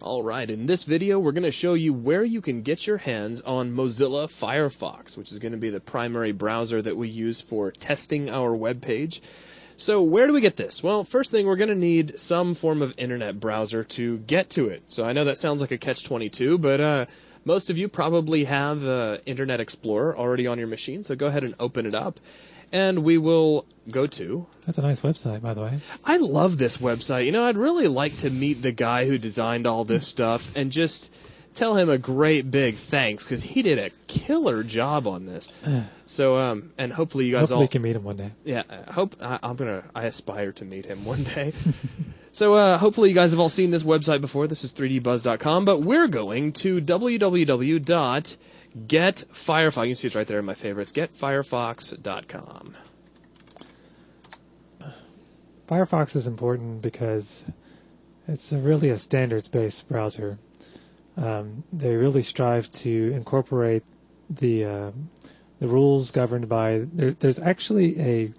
Alright, in this video we're going to show you where you can get your hands on Mozilla Firefox, which is going to be the primary browser that we use for testing our web page. So where do we get this? Well, first thing, we're going to need some form of internet browser to get to it. So I know that sounds like a catch-22, but most of you probably have Internet Explorer already on your machine, so go ahead and open it up. And we will go to... That's a nice website, by the way. I love this website. You know, I'd really like to meet the guy who designed all this stuff and just tell him a great big thanks, because he did a killer job on this. So, and hopefully you guys hopefully you can meet him one day. Yeah, I aspire to meet him one day. So, hopefully you guys have all seen this website before. This is 3dbuzz.com, but we're going to www.getfirefox. You can see it's right there in my favorites. Getfirefox.com. Firefox is important because it's really a standards-based browser. They really strive to incorporate the rules governed by... There's actually a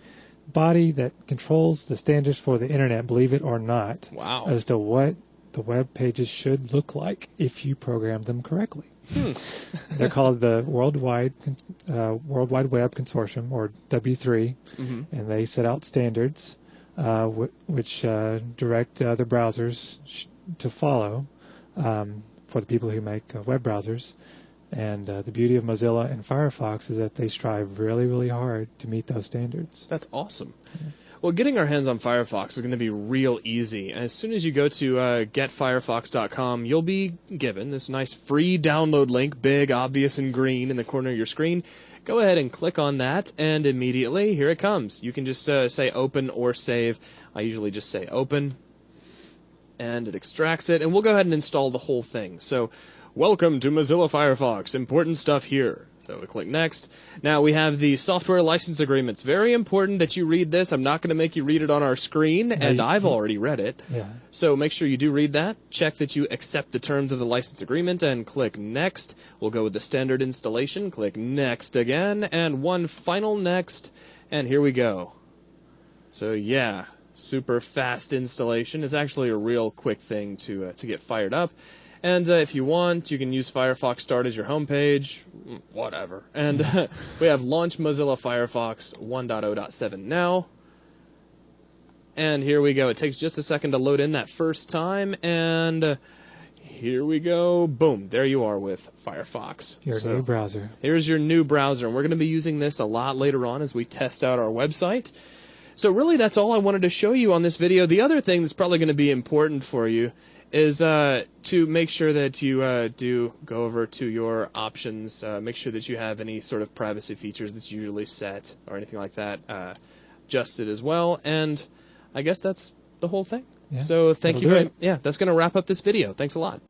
body that controls the standards for the internet, believe it or not. Wow. As to what the web pages should look like if you program them correctly. They're called the World Wide Web Consortium, or W3, and they set out standards which direct other browsers to follow for the people who make web browsers. And the beauty of Mozilla and Firefox is that they strive really, really hard to meet those standards. That's awesome. Yeah. Well, getting our hands on Firefox is going to be real easy. As soon as you go to getfirefox.com, you'll be given this nice free download link, big, obvious, and green in the corner of your screen. Go ahead and click on that, and immediately, here it comes. You can just say open or save. I usually just say open, and it extracts it, and we'll go ahead and install the whole thing. So, welcome to Mozilla Firefox. Important stuff here. So we click next. Now we have the software license agreements. Very important that you read this. I'm not going to make you read it on our screen, and I've already read it. Yeah. So make sure you do read that. Check that you accept the terms of the license agreement, and click next. We'll go with the standard installation. Click next again, and one final next, and here we go. So yeah, super fast installation. It's actually a real quick thing to get fired up. And if you want, you can use Firefox Start as your home page, whatever. And we have Launch Mozilla Firefox 1.0.7 now. And here we go. It takes just a second to load in that first time. And here we go. Boom. There you are with Firefox. Your new browser. Here's your new browser. And we're going to be using this a lot later on as we test out our website. So really, that's all I wanted to show you on this video. The other thing that's probably going to be important for you is to make sure that you do go over to your options, make sure that you have any sort of privacy features that you usually set or anything like that adjusted as well. And I guess that's the whole thing. Yeah, so thank you very much. Yeah, that's going to wrap up this video. Thanks a lot.